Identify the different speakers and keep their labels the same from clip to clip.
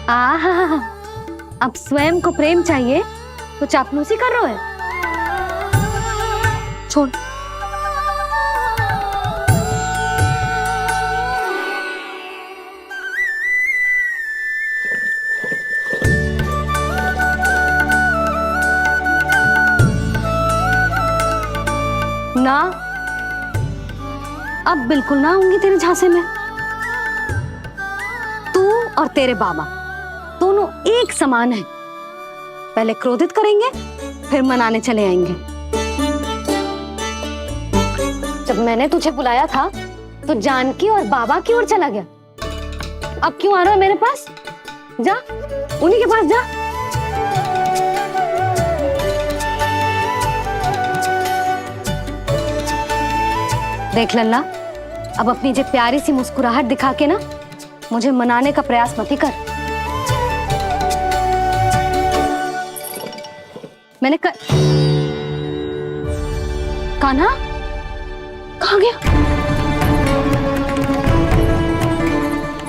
Speaker 1: आहा, अब स्वयं को प्रेम चाहिए तो चापलूसी कर रहे हो? छोड़। ना, अब बिल्कुल ना आऊंगी तेरे झांसे में। तू और तेरे बाबा दोनों एक समान हैं। पहले क्रोधित करेंगे, फिर मनाने चले आएंगे। जब मैंने तुझे बुलाया था तो जानकी और बाबा की ओर चला गया। अब क्यों आ रहा है मेरे पास? जा, उन्हीं के पास जा। देख लल्ला, अब अपनी जे प्यारी सी मुस्कुराहट दिखा के ना मुझे मनाने का प्रयास मत ही कर। मैंने कान्हा कहाँ गया?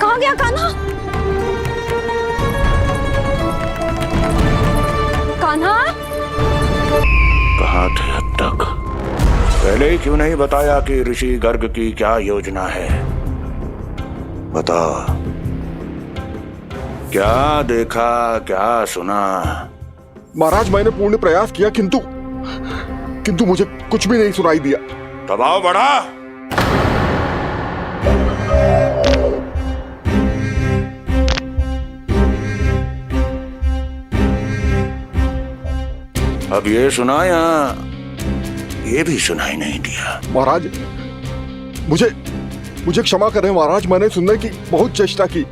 Speaker 1: कहाँ गया कान्हा? कान्हा
Speaker 2: कहाँ थे अब तक? पहले ही क्यों नहीं बताया कि ऋषि गर्ग की क्या योजना है? बता, क्या देखा, क्या सुना?
Speaker 3: महाराज, मैंने पूर्ण प्रयास किया किंतु मुझे कुछ भी नहीं सुनाई दिया।
Speaker 2: दबाव बढ़ा। अब ये सुना या ये भी सुनाई नहीं दिया?
Speaker 3: महाराज, मुझे क्षमा करें महाराज, मैंने सुनने की बहुत चेष्टा की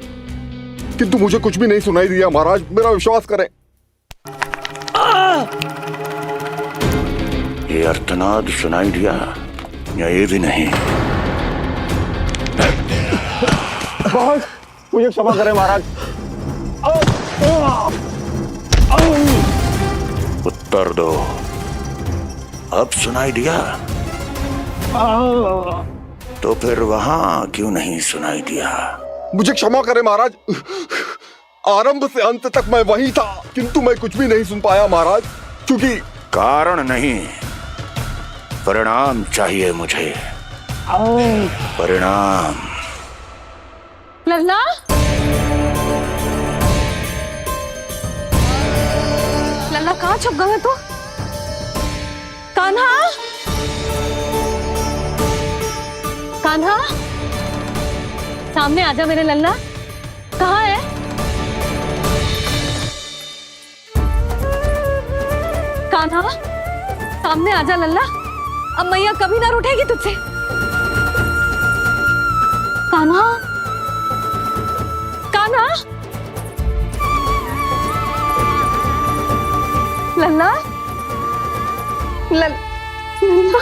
Speaker 3: किंतु मुझे कुछ भी नहीं सुनाई दिया। महाराज, मेरा विश्वास करें।
Speaker 2: ये अर्थनाद सुनाई दिया या ये भी नहीं?
Speaker 3: मुझे क्षमा करें महाराज।
Speaker 2: उत्तर दो, अब सुनाई दिया? तो फिर वहां क्यों नहीं सुनाई दिया?
Speaker 3: मुझे क्षमा करें महाराज, आरंभ से अंत तक मैं वही था किंतु मैं कुछ भी नहीं सुन पाया महाराज, क्योंकि
Speaker 2: कारण नहीं, परिणाम चाहिए मुझे। परिणाम।
Speaker 1: लल्ला, लल्ला कहाँ छुप गया तू? कान्हा, कान्हा, सामने आजा मेरे लल्ला। कहाँ है? कान्हा, सामने आजा लल्ला। अब मैया कभी ना रूठेगी तुझसे। कान्हा, कान्हा, लल्ला, लल्ला,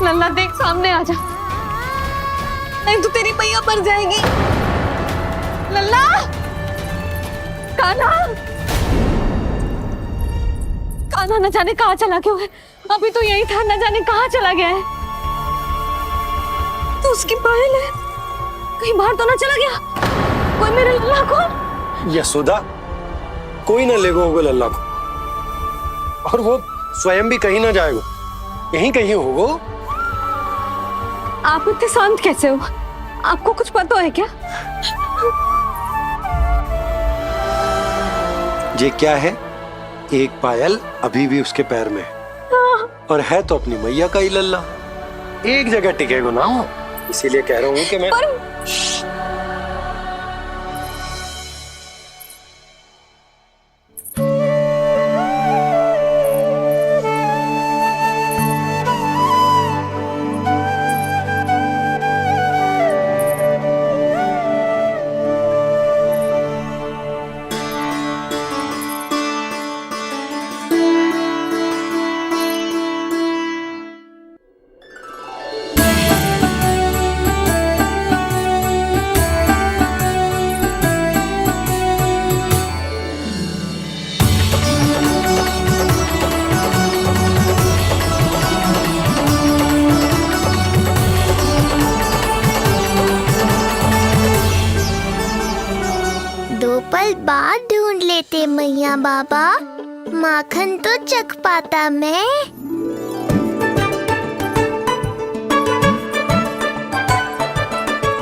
Speaker 1: लल्ला देख, सामने आ जा, नहीं तो तेरी मैया मर जाएगी। लल्ला, कान्हा, कान्हा न जाने कहाँ चला गया है। अभी तो यही था, न जाने कहाँ चला गया है। तो उसकी पायल है, कहीं बाहर तो ना चला गया? कोई मेरे लल्ला को?
Speaker 4: यशोदा, कोई ना लेगा होगा लल्ला को, और वो स्वयं भी कहीं ना जाएगा, यहीं कहीं होगा।
Speaker 1: आप इतने शांत कैसे हो? आपको कुछ पता है क्या?
Speaker 4: ये क्या है? एक पायल अभी भी उसके पैर में है, और है तो अपनी मैया का ही लल्ला। एक जगह टिकेगा ना, इसीलिए कह रहा हूँ कि मैं
Speaker 5: देते मैया बाबा, माखन तो चख पाता मैं।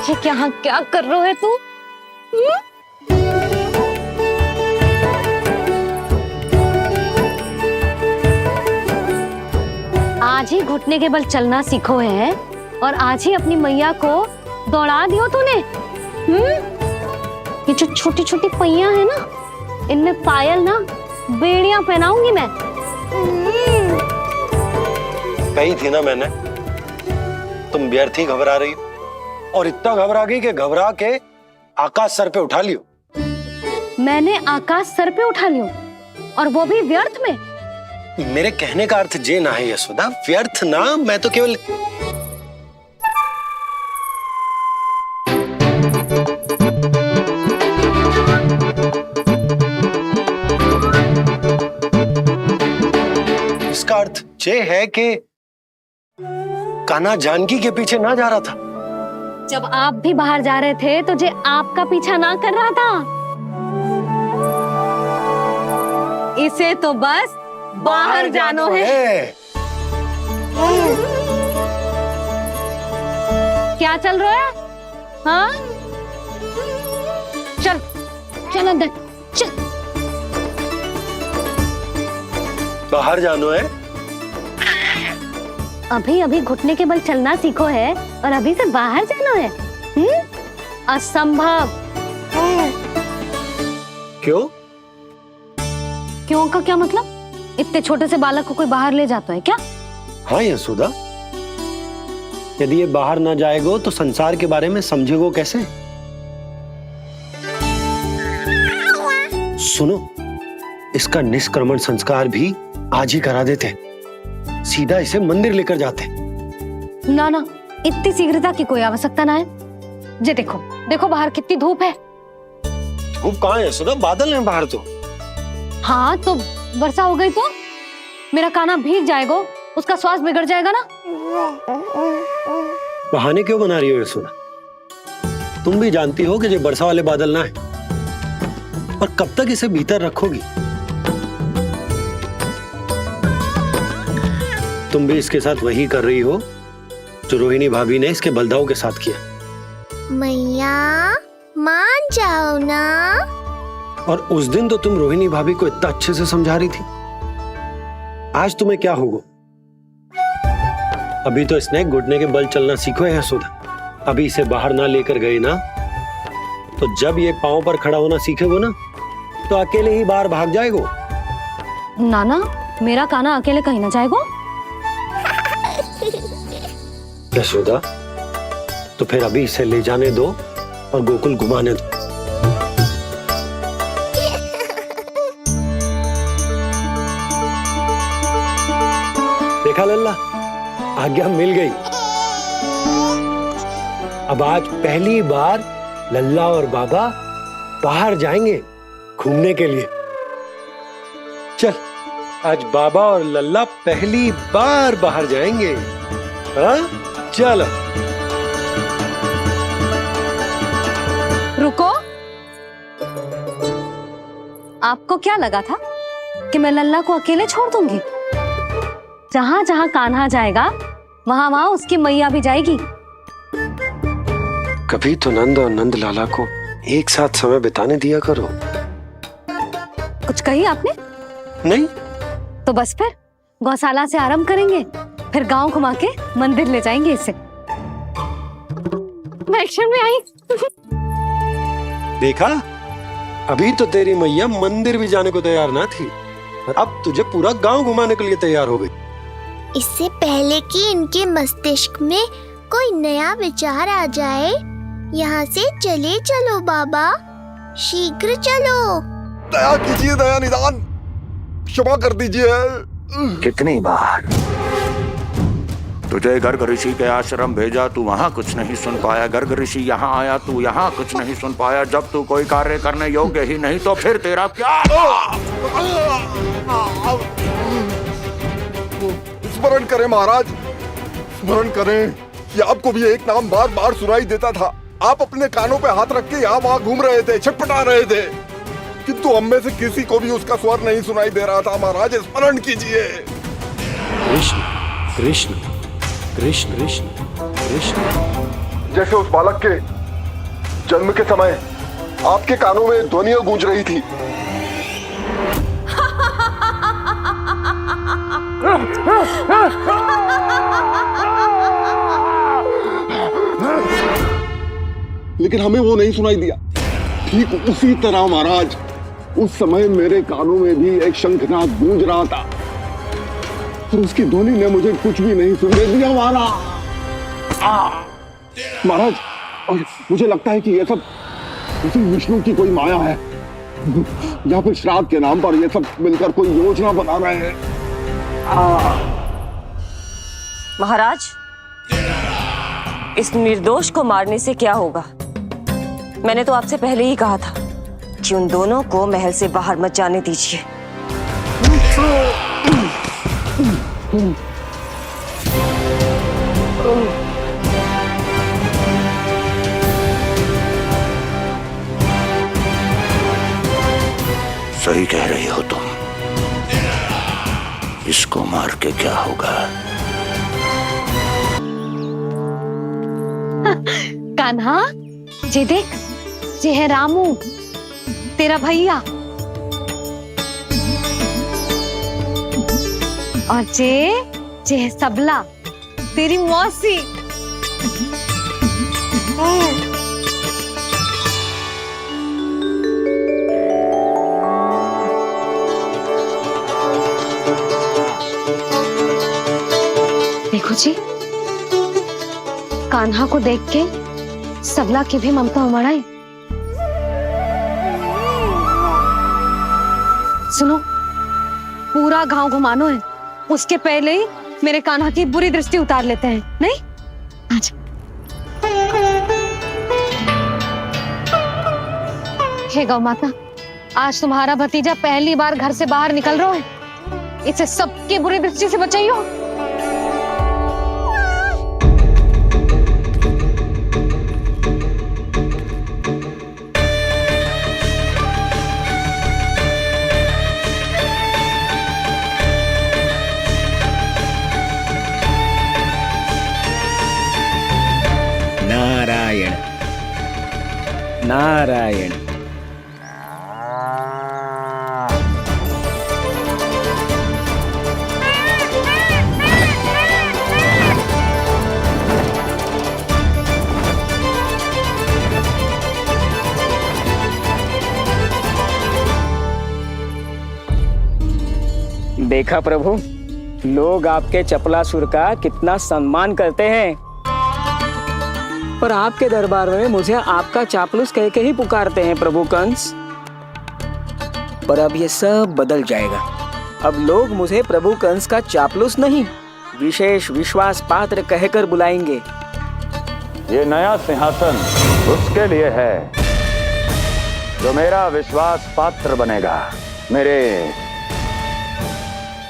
Speaker 1: ये क्या क्या कर रहे है तू? आज ही घुटने के बल चलना सीखो है और आज ही अपनी मैया को दौड़ा दियो तूने। ये जो छोटी छोटी पहियां है ना, इनमें पायल ना बेड़ियां पहनाऊंगी मैं।
Speaker 4: कही थी ना मैंने, तुम व्यर्थ ही घबरा रही हो, और इतना घबरा गई कि घबरा के आकाश सर पे उठा लियो।
Speaker 1: मैंने आकाश सर पे उठा लियो, और वो भी व्यर्थ में।
Speaker 4: मेरे कहने का अर्थ जे ना है यशोदा, व्यर्थ ना, मैं तो केवल इसका अर्थ ये है कि कान्हा जानकी के पीछे ना जा रहा था।
Speaker 1: जब आप भी बाहर जा रहे थे तो जे आपका पीछा ना कर रहा था। इसे तो बस बाहर जानो है। क्या चल रहा है? हाँ, चल चल अंदर चल।
Speaker 4: बाहर जानो है।
Speaker 1: अभी अभी घुटने के बल चलना सीखो है और अभी से बाहर जाना है? असंभव।
Speaker 4: क्यों?
Speaker 1: क्यों का क्या मतलब? इतने छोटे से बालक को कोई बाहर ले जाता है क्या?
Speaker 4: हाँ यशोदा, यदि ये बाहर ना जाएगो तो संसार के बारे में समझेगो कैसे? सुनो, इसका निष्क्रमण संस्कार भी आज ही करा देते, सीधा इसे मंदिर लेकर जाते।
Speaker 1: ना ना, इतनी शीघ्रता की कोई आवश्यकता ना है। जे देखो देखो बाहर कितनी धूप है।
Speaker 4: धूप कहाँ है यशोदा? बादल हैं बाहर तो।
Speaker 1: हाँ तो वर्षा हो गई तो मेरा कान्हा भीग जाएगा, उसका स्वास्थ्य बिगड़ जाएगा ना।
Speaker 4: बहाने क्यों बना रही हो यशोदा? तुम भी जानती हो कि ये वर्षा वाले बादल ना है, और कब तक इसे भीतर रखोगी? तुम भी इसके साथ वही कर रही हो जो रोहिणी भाभी ने इसके बलदाऊ के साथ किया।
Speaker 5: मैया मान जाओ ना।
Speaker 4: और उस दिन तो तुम रोहिणी भाभी को इतना अच्छे से समझा रही थी, आज तुम्हें क्या होगा? अभी तो इसने घुटने के बल चलना सीखो है यशोदा। अभी इसे बाहर ना लेकर गए ना, तो जब ये पांव पर खड़ा होना सीखेगो ना, तो अकेले ही बाहर भाग जाएगो।
Speaker 1: नाना, मेरा कान्हा अकेले कहीं ना जाएगा।
Speaker 4: यशोदा, तो फिर अभी इसे ले जाने दो और गोकुल घुमाने दो। देखा लल्ला, आज्ञा मिल गई। अब आज पहली बार लल्ला और बाबा बाहर जाएंगे घूमने के लिए। चल, आज बाबा और लल्ला पहली बार बाहर जाएंगे। हाँ, चलो।
Speaker 1: रुको, आपको क्या लगा था कि मैं लल्ला को अकेले छोड़ दूंगी? जहां जहां कान्हा जाएगा वहां वहां उसकी मैया भी जाएगी।
Speaker 4: कभी तो नंद और नंद लाला को एक साथ समय बिताने दिया करो।
Speaker 1: कुछ कही आपने?
Speaker 4: नहीं
Speaker 1: तो बस फिर गौशाला से आरंभ करेंगे, फिर गांव घुमा के मंदिर ले जाएंगे इसे। मैं एक्शन में आई।
Speaker 4: देखा, अभी तो तेरी मैया मंदिर भी जाने को तैयार ना थी, और अब तुझे पूरा गांव घुमाने के लिए तैयार हो गई।
Speaker 5: इससे पहले कि इनके मस्तिष्क में कोई नया विचार आ जाए, यहाँ से चले चलो बाबा, शीघ्र चलो।
Speaker 3: दया कीजिए, दया निदान, क्षमा कर दीजिए।
Speaker 2: कितनी बार तुझे गर्ग ऋषि के आश्रम भेजा, तू वहां कुछ नहीं सुन पाया। गर्ग ऋषि यहाँ आया, तू यहाँ कुछ नहीं सुन पाया। जब तू कोई कार्य करने योग्य ही नहीं तो फिर तेरा क्या?
Speaker 3: स्मरण करें महाराज, स्मरण करें कि आपको भी एक नाम बार बार सुनाई देता था। आप अपने कानों पे हाथ रख के यहाँ वहाँ घूम रहे थे, छटपटा रहे थे। किंतु हम में से किसी को भी उसका स्वर नहीं सुनाई दे रहा था। महाराज स्मरण कीजिए।
Speaker 4: कृष्ण कृष्ण कृष्ण कृष्ण कृष्ण।
Speaker 3: जैसे उस बालक के जन्म के समय आपके कानों में ध्वनियां गूंज रही थी। लेकिन हमें वो नहीं सुनाई दिया। ठीक उसी तरह महाराज उस समय मेरे कानों में भी एक शंखनाद गूंज रहा था और उसकी ध्वनि ने मुझे कुछ भी नहीं सुनने दिया। महाराज और मुझे लगता है कि ये सब उसी विष्णु की कोई माया है या फिर श्राद्ध के नाम पर ये सब मिलकर कोई योजना बना रहे हैं।
Speaker 6: महाराज, इस निर्दोष को मारने से क्या होगा? मैंने तो आपसे पहले ही कहा था कि उन दोनों को महल से बाहर मत जाने दीजिए।
Speaker 2: सही कह रही हो तुम। इसको मार के क्या होगा?
Speaker 1: कान्हा, जे देख, जे है रामू, तेरा भैया। और जे है सबला, तेरी मौसी। देखो जी, कान्हा को देख के सबला की भी ममता उमड़ आई। सुनो, पूरा गांव घुमानो है, उसके पहले ही मेरे कान्हा की बुरी दृष्टि उतार लेते हैं, नहीं? अच्छा। हे गौ माता, आज तुम्हारा भतीजा पहली बार घर से बाहर निकल रहा है, इसे सबकी बुरी दृष्टि से बचाइयो।
Speaker 7: नारायण नारायण। देखा प्रभु, लोग आपके चपलासुर का कितना सम्मान करते हैं, पर आपके दरबार में मुझे आपका चापलूस कह के ही पुकारते हैं प्रभु कंस। पर अब ये सब बदल जाएगा। अब लोग मुझे प्रभु कंस का चापलूस नहीं, विशेष विश्वास पात्र कहकर बुलाएंगे।
Speaker 2: ये नया सिंहासन उसके लिए है जो मेरा विश्वास पात्र बनेगा, मेरे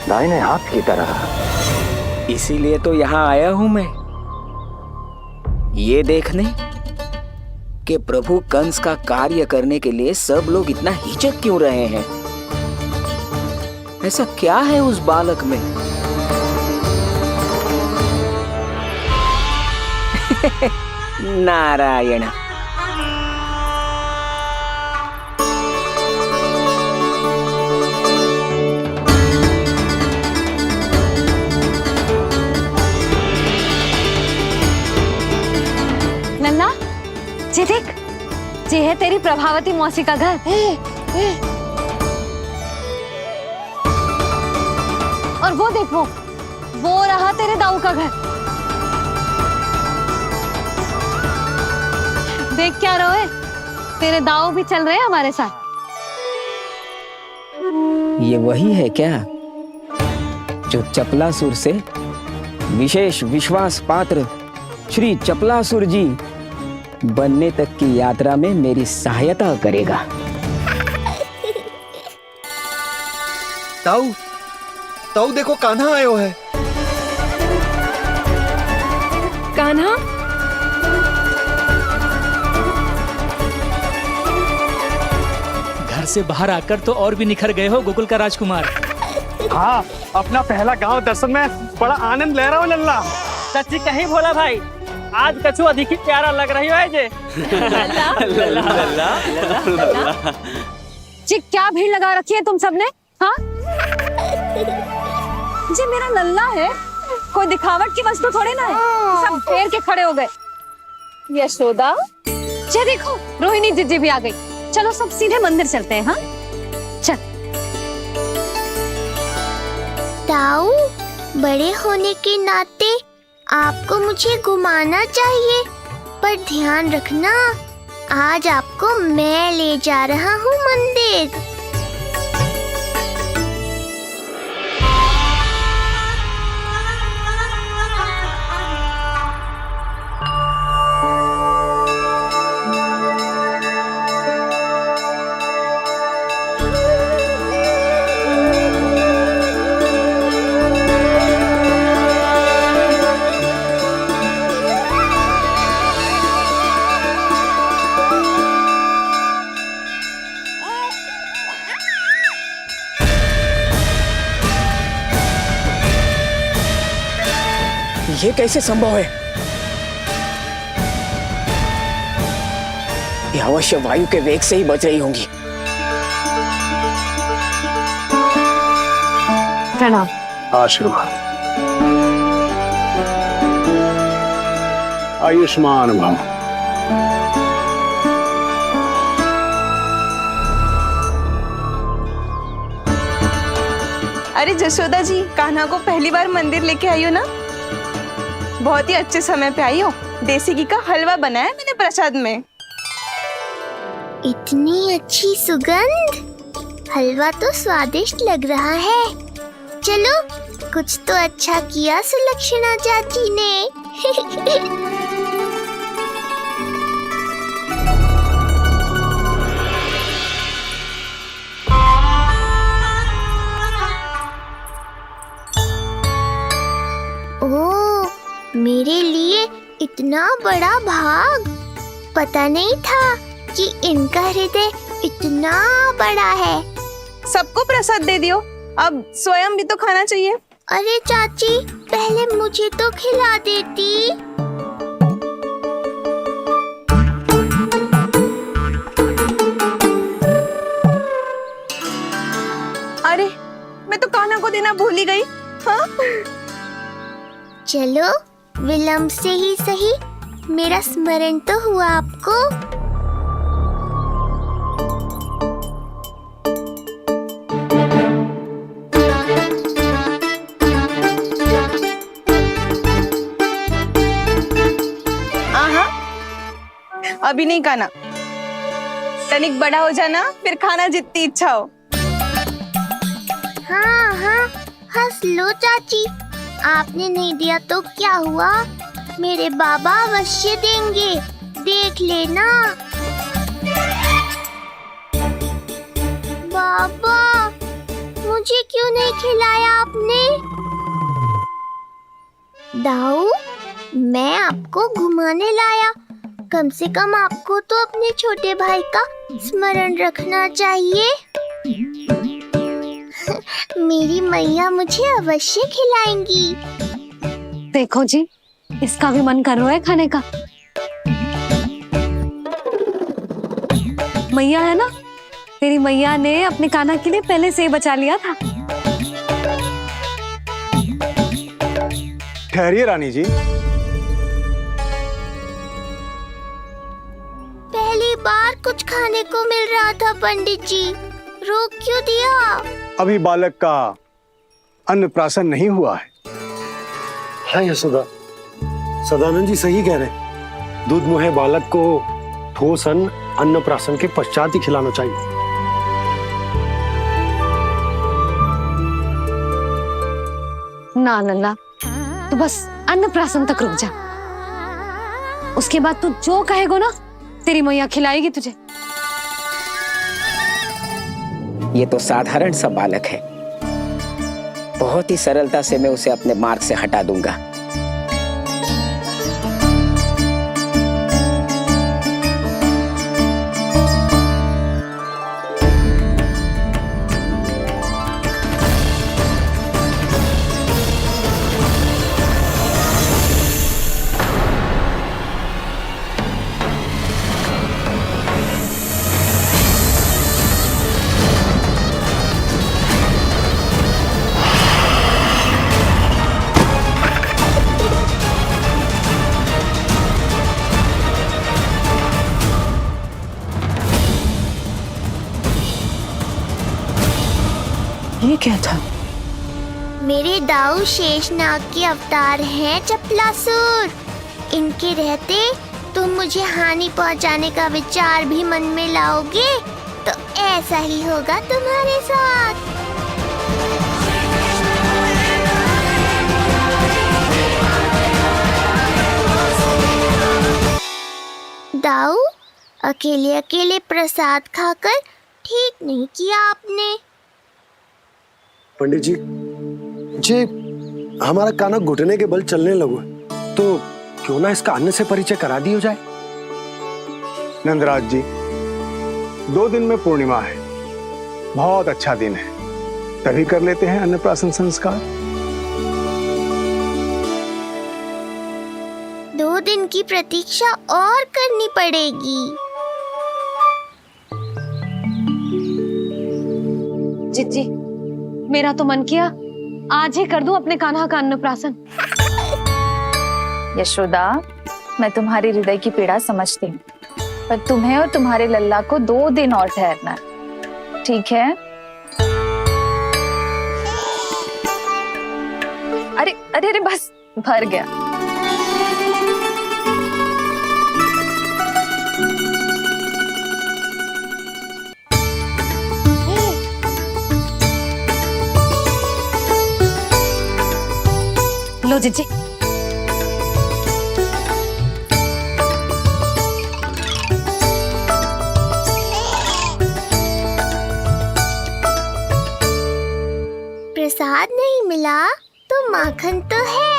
Speaker 2: दाहिने हाथ की तरह।
Speaker 7: इसीलिए तो यहाँ आया हूं मैं, ये देखने कि प्रभु कंस का कार्य करने के लिए सब लोग इतना हिचक क्यों रहे हैं। ऐसा क्या है उस बालक में? नारायण।
Speaker 1: नन्ना, जे देख, जे है तेरी प्रभावती मौसी का घर। और वो देखो, वो रहा तेरे दाऊ का घर। देख क्या रोए, तेरे दाऊ भी चल रहे हैं हमारे साथ।
Speaker 7: ये वही है क्या जो चपलासुर से विशेष विश्वास पात्र श्री चपलासुर जी बनने तक की यात्रा में मेरी सहायता करेगा?
Speaker 3: ताऊ, ताऊ देखो कान्हा आयो है।
Speaker 6: कान्हा,
Speaker 7: घर
Speaker 8: से बाहर आकर तो और भी निखर गए हो गोकुल का राजकुमार।
Speaker 9: हाँ, अपना पहला गांव दर्शन में बड़ा आनंद ले रहा हूँ लल्ला।
Speaker 7: सच्ची कहीं भोला भाई, आज कछु अधिक ही प्यारा लग रही है जे।
Speaker 1: जी क्या भीड़ लगा रखी है तुम सबने? हाँ जी मेरा लल्ला है, कोई दिखावट की वस्तु थोड़ी ना है। सब फेर के खड़े हो गए। यशोदा जी देखो, रोहिणी जीजी भी आ गई। चलो सब सीधे मंदिर चलते हैं। हाँ चल।
Speaker 5: ताऊ, बड़े होने के नाते आपको मुझे घुमाना चाहिए, पर ध्यान रखना आज आपको मैं ले जा रहा हूँ मंदिर।
Speaker 7: ये कैसे संभव है? ये अवश्य वायु के वेग से ही बच रही होंगी।
Speaker 1: प्रणाम।
Speaker 3: आशीर्वाद। आयुष्मान भव।
Speaker 10: अरे जशोदा जी, कान्हा को पहली बार मंदिर लेके आई हो ना? बहुत ही अच्छे समय पे आई हो। देसी घी का हलवा बनाया मैंने प्रसाद में।
Speaker 5: इतनी अच्छी सुगंध, हलवा तो स्वादिष्ट लग रहा है। चलो, कुछ तो अच्छा किया सुलक्षणा चाची ने। ओह, मेरे लिए इतना बड़ा भाग। पता नहीं था कि इनका हृदय इतना बड़ा है।
Speaker 10: सबको प्रसाद दे दियो, अब स्वयं भी तो खाना चाहिए।
Speaker 5: अरे चाची, पहले मुझे तो खिला देती।
Speaker 10: अरे मैं तो कान्हा को देना भूल ही गई। हाँ?
Speaker 5: चलो, विलंब से ही सही, मेरा स्मरण तो हुआ आपको।
Speaker 10: अभी नहीं खाना, तनिक बड़ा हो जाना, फिर खाना जितनी इच्छा हो।
Speaker 5: हाँ हाँ, हंस लो चाची। आपने नहीं दिया तो क्या हुआ, मेरे बाबा अवश्य देंगे, देख लेना। बाबा, मुझे क्यों नहीं खिलाया आपने? दाऊ, मैं आपको घुमाने लाया, कम से कम आपको तो अपने छोटे भाई का स्मरण रखना चाहिए। मेरी मैया मुझे अवश्य खिलाएंगी।
Speaker 1: देखो जी, इसका भी मन कर रहा है खाने का। मैया है ना, तेरी मैया ने अपने कान्हा के लिए पहले से ही बचा लिया था।
Speaker 9: ठहरिए रानी जी।
Speaker 5: पहली बार कुछ खाने को मिल रहा था पंडित जी, रोक क्यों दिया?
Speaker 9: अभी बालक का अन्नप्राशन नहीं हुआ है।
Speaker 4: हाँ यशोदा, सदानंद जी सही कह रहे। दूध मुहे बालक को ठोस अन्न अन्नप्राशन के पश्चात ही खिलाना चाहिए।
Speaker 1: ना लल्ला, तो बस अन्नप्राशन तक रुक जा, उसके बाद तू जो कहेगो ना, तेरी मैया खिलाएगी तुझे।
Speaker 7: ये तो साधारण सा बालक है, बहुत ही सरलता से मैं उसे अपने मार्ग से हटा दूंगा।
Speaker 10: क्या था?
Speaker 5: मेरे दाऊ शेषनाग के अवतार हैं चपलासुर। इनके रहते तुम मुझे हानि पहुंचाने का विचार भी मन में लाओगे तो ऐसा ही होगा तुम्हारे साथ। दाऊ, अकेले अकेले प्रसाद खाकर ठीक नहीं किया आपने।
Speaker 4: पंडित जी, जे हमारा काना घुटने के बल चलने लगो तो क्यों ना इसका अन्न से परिचय करा दिया जाए।
Speaker 9: नंदराज जी, 2 दिन में पूर्णिमा है, बहुत अच्छा दिन है, तभी कर लेते हैं अन्नप्राशन संस्कार।
Speaker 5: 2 दिन की प्रतीक्षा और करनी पड़ेगी।
Speaker 1: जिज्जी, मेरा तो मन किया आज ही कर दूं अपने कान्हा का अन्नप्राशन।
Speaker 10: यशोदा, मैं तुम्हारी हृदय की पीड़ा समझती हूँ, पर तुम्हें और तुम्हारे लल्ला को 2 दिन और ठहरना है, ठीक है? अरे अरे अरे, बस भर गया।
Speaker 1: लो जिज्जी।
Speaker 5: प्रसाद नहीं मिला तो माखन तो है।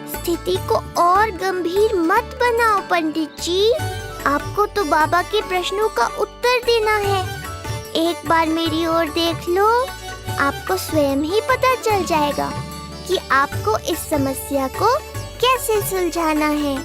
Speaker 5: स्थिति को और गंभीर मत बनाओ पंडित जी। आपको तो बाबा के प्रश्नों का उत्तर देना है। एक बार मेरी ओर देख लो, आपको स्वयं ही पता चल जाएगा कि आपको इस समस्या को कैसे सुलझाना है।